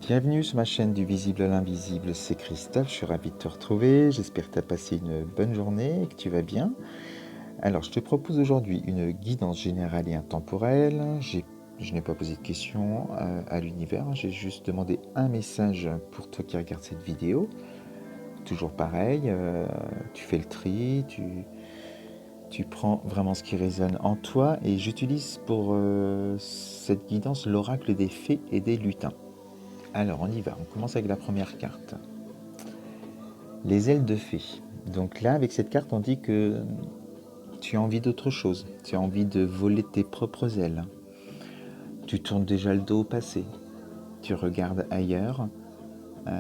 Bienvenue sur ma chaîne du visible à l'invisible, c'est Christophe, je suis ravi de te retrouver, j'espère que tu as passé une bonne journée et que tu vas bien. Alors je te propose aujourd'hui une guidance générale et intemporelle, je n'ai pas posé de questions à l'univers, j'ai juste demandé un message pour toi qui regarde cette vidéo. Toujours pareil, tu fais le tri, tu prends vraiment ce qui résonne en toi et j'utilise pour cette guidance l'oracle des fées et des lutins. Alors on y va, on commence avec la première carte. Les ailes de fée. Donc là, avec cette carte, on dit que tu as envie d'autre chose. Tu as envie de voler tes propres ailes. Tu tournes déjà le dos au passé. Tu regardes ailleurs. Tu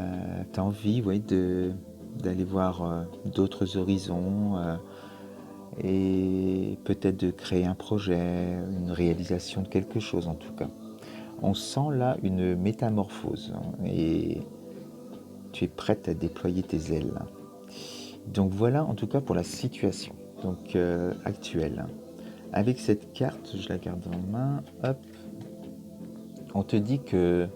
as envie d'aller voir d'autres horizons et peut-être de créer un projet, une réalisation de quelque chose en tout cas. On sent là une métamorphose et tu es prête à déployer tes ailes. Donc voilà en tout cas pour la situation actuelle. Avec cette carte, je la garde en main, hop, on te dit que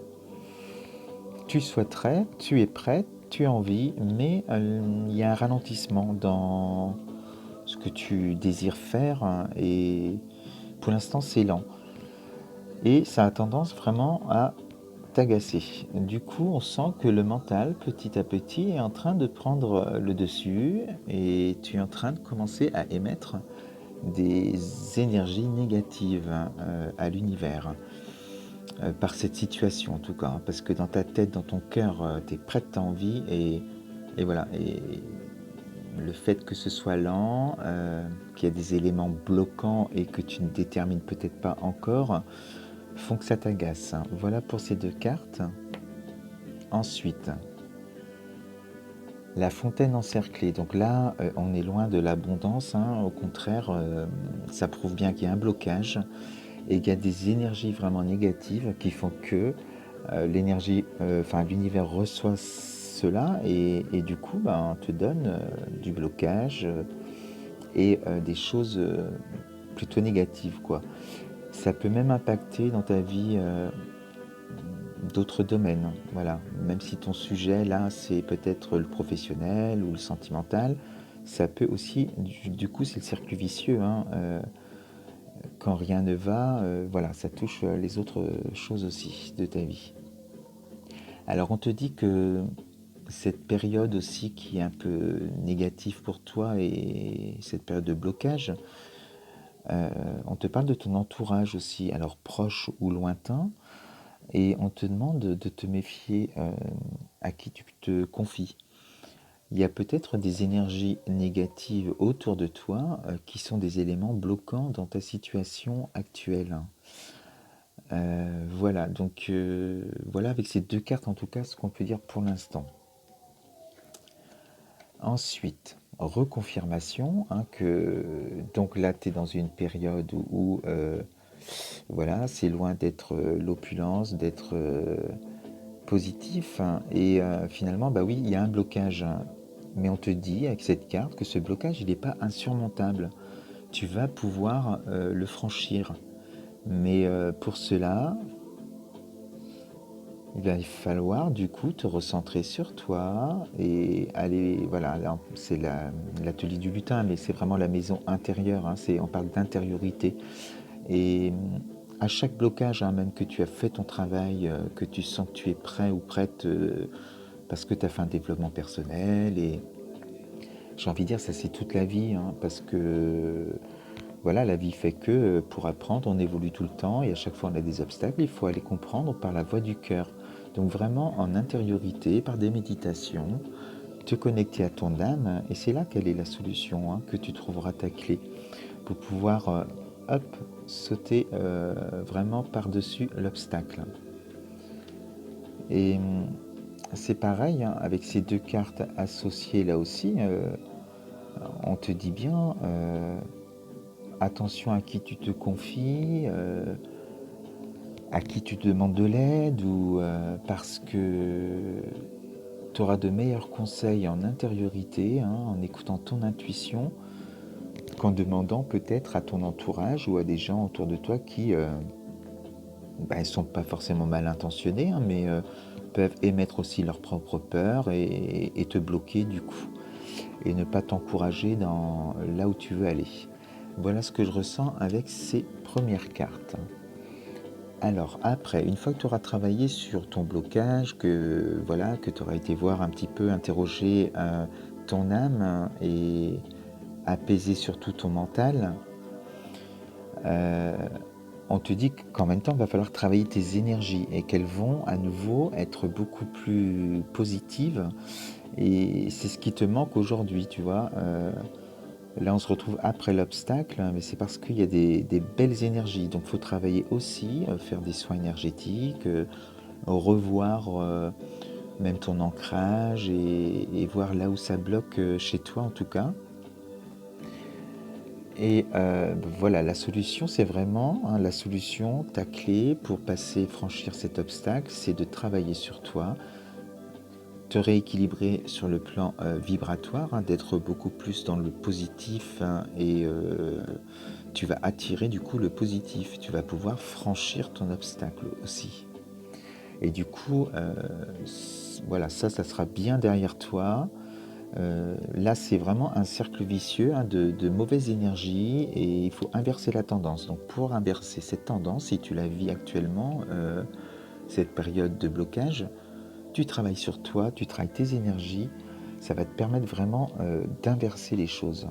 tu souhaiterais, tu es prête, tu as envie, mais il y a un ralentissement dans ce que tu désires faire et pour l'instant c'est lent. Et ça a tendance vraiment à t'agacer. Du coup, on sent que le mental, petit à petit, est en train de prendre le dessus et tu es en train de commencer à émettre des énergies négatives à l'univers par cette situation en tout cas, hein, parce que dans ta tête, dans ton cœur, tu es prête, tu as envie et voilà. Et le fait que ce soit lent, qu'il y a des éléments bloquants et que tu ne détermines peut-être pas encore, font que ça t'agace. Voilà pour ces deux cartes. Ensuite, la fontaine encerclée. Donc là, on est loin de l'abondance. Hein. Au contraire, ça prouve bien qu'il y a un blocage et qu'il y a des énergies vraiment négatives qui font que l'univers reçoit cela et du coup, ben, te donne du blocage et des choses plutôt négatives, quoi. Ça peut même impacter dans ta vie d'autres domaines, voilà. Même si ton sujet là, c'est peut-être le professionnel ou le sentimental, ça peut aussi, du coup, c'est le cercle vicieux, hein, quand rien ne va, voilà, ça touche les autres choses aussi de ta vie. Alors on te dit que cette période aussi qui est un peu négative pour toi et cette période de blocage, on te parle de ton entourage aussi, alors proche ou lointain, et on te demande de te méfier à qui tu te confies. Il y a peut-être des énergies négatives autour de toi qui sont des éléments bloquants dans ta situation actuelle. Voilà, donc voilà avec ces deux cartes en tout cas ce qu'on peut dire pour l'instant. Ensuite, reconfirmation, hein, que donc là tu es dans une période où voilà, c'est loin d'être l'opulence, d'être positif, hein, et finalement bah oui, il y a un blocage, hein. Mais on te dit avec cette carte que ce blocage il n'est pas insurmontable. Tu vas pouvoir le franchir. Mais pour cela, il va falloir du coup te recentrer sur toi et aller, voilà, c'est l'atelier du lutin, mais c'est vraiment la maison intérieure, hein, on parle d'intériorité. Et à chaque blocage, hein, même que tu as fait ton travail, que tu sens que tu es prêt ou prête parce que tu as fait un développement personnel, et j'ai envie de dire, ça c'est toute la vie, hein, parce que voilà, la vie fait que pour apprendre, on évolue tout le temps et à chaque fois on a des obstacles, il faut aller comprendre par la voie du cœur. Donc vraiment en intériorité, par des méditations, te connecter à ton âme et c'est là quelle est la solution, hein, que tu trouveras ta clé pour pouvoir hop, sauter vraiment par-dessus l'obstacle. Et c'est pareil, hein, avec ces deux cartes associées là aussi, on te dit bien attention à qui tu te confies, à qui tu demandes de l'aide, ou parce que tu auras de meilleurs conseils en intériorité, hein, en écoutant ton intuition, qu'en demandant peut-être à ton entourage ou à des gens autour de toi qui ne sont pas forcément mal intentionnés, hein, mais peuvent émettre aussi leurs propres peurs et te bloquer du coup, et ne pas t'encourager dans là où tu veux aller. Voilà ce que je ressens avec ces premières cartes. Alors après, une fois que tu auras travaillé sur ton blocage, que voilà, que tu auras été voir un petit peu, interroger ton âme et apaiser surtout ton mental, euh, on te dit qu'en même temps, il va falloir travailler tes énergies et qu'elles vont à nouveau être beaucoup plus positives. Et c'est ce qui te manque aujourd'hui, tu vois. Là, on se retrouve après l'obstacle, mais c'est parce qu'il y a des belles énergies. Donc, il faut travailler aussi, faire des soins énergétiques, revoir même ton ancrage et voir là où ça bloque chez toi, en tout cas. Et voilà, la solution, c'est vraiment la solution, ta clé pour passer, franchir cet obstacle, c'est de travailler sur toi, te rééquilibrer sur le plan vibratoire, d'être beaucoup plus dans le positif et tu vas attirer du coup le positif. Tu vas pouvoir franchir ton obstacle aussi. Et du coup, voilà, ça sera bien derrière toi. Là, c'est vraiment un cercle vicieux de mauvaise énergie et il faut inverser la tendance. Donc, pour inverser cette tendance, si tu la vis actuellement, cette période de blocage, tu travailles sur toi, tu travailles tes énergies. Ça va te permettre vraiment d'inverser les choses.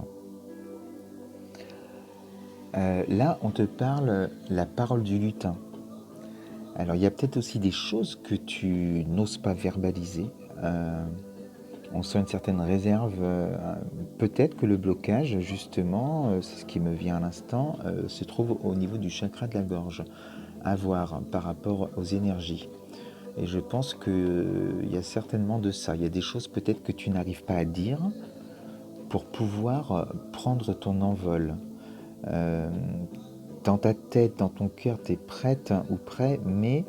Là, on te parle la parole du lutin. Alors, il y a peut-être aussi des choses que tu n'oses pas verbaliser. On sent une certaine réserve. Peut-être que le blocage, justement, c'est ce qui me vient à l'instant, se trouve au niveau du chakra de la gorge, à voir par rapport aux énergies. Et je pense qu'il y a certainement de ça. Il y a des choses peut-être que tu n'arrives pas à dire pour pouvoir prendre ton envol. Euh, Dans ta tête, dans ton cœur, tu es prête ou prêt, mais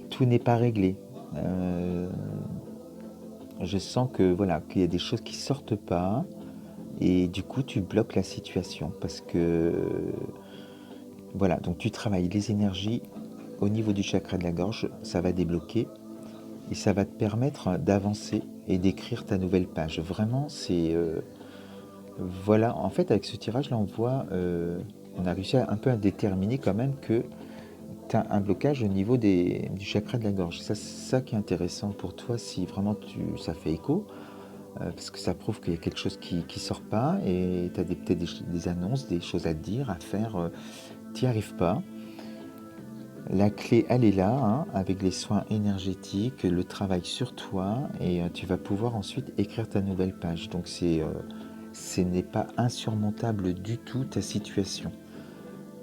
tout n'est pas réglé. Euh, je sens que voilà, qu'il y a des choses qui sortent pas et du coup tu bloques la situation parce que voilà, donc tu travailles les énergies au niveau du chakra de la gorge, ça va débloquer et ça va te permettre d'avancer et d'écrire ta nouvelle page. Vraiment, c'est voilà, en fait avec ce tirage là on a réussi un peu à déterminer quand même que tu as un blocage au niveau du chakra de la gorge. Ça, c'est ça qui est intéressant pour toi si vraiment ça fait écho, parce que ça prouve qu'il y a quelque chose qui ne sort pas et tu as peut-être des annonces, des choses à te dire, à faire, tu n'y arrives pas. La clé, elle est là, hein, avec les soins énergétiques, le travail sur toi, et tu vas pouvoir ensuite écrire ta nouvelle page. Donc ce n'est pas insurmontable du tout ta situation.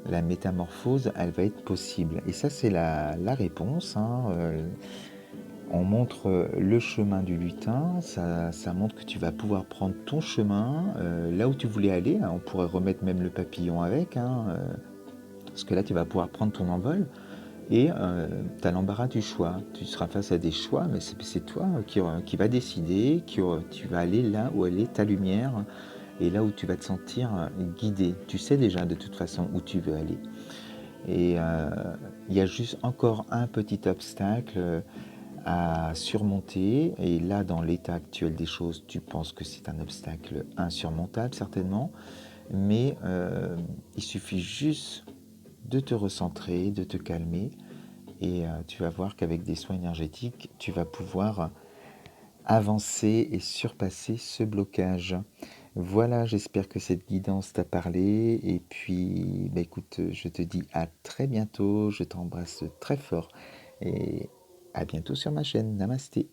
La métamorphose, elle va être possible. Et ça, c'est la réponse, hein. On montre le chemin du lutin, ça montre que tu vas pouvoir prendre ton chemin là où tu voulais aller. On pourrait remettre même le papillon avec, hein, parce que là, tu vas pouvoir prendre ton envol et tu as l'embarras du choix. Tu seras face à des choix, mais c'est toi qui va décider, tu vas aller là où elle est ta lumière et là où tu vas te sentir guidé. Tu sais déjà de toute façon où tu veux aller. Et il y a juste encore un petit obstacle à surmonter. Et là, dans l'état actuel des choses, tu penses que c'est un obstacle insurmontable, certainement. Mais il suffit juste de te recentrer, de te calmer. Et tu vas voir qu'avec des soins énergétiques, tu vas pouvoir avancer et surpasser ce blocage. Voilà, j'espère que cette guidance t'a parlé. Et puis, bah écoute, je te dis à très bientôt. Je t'embrasse très fort. Et à bientôt sur ma chaîne. Namasté.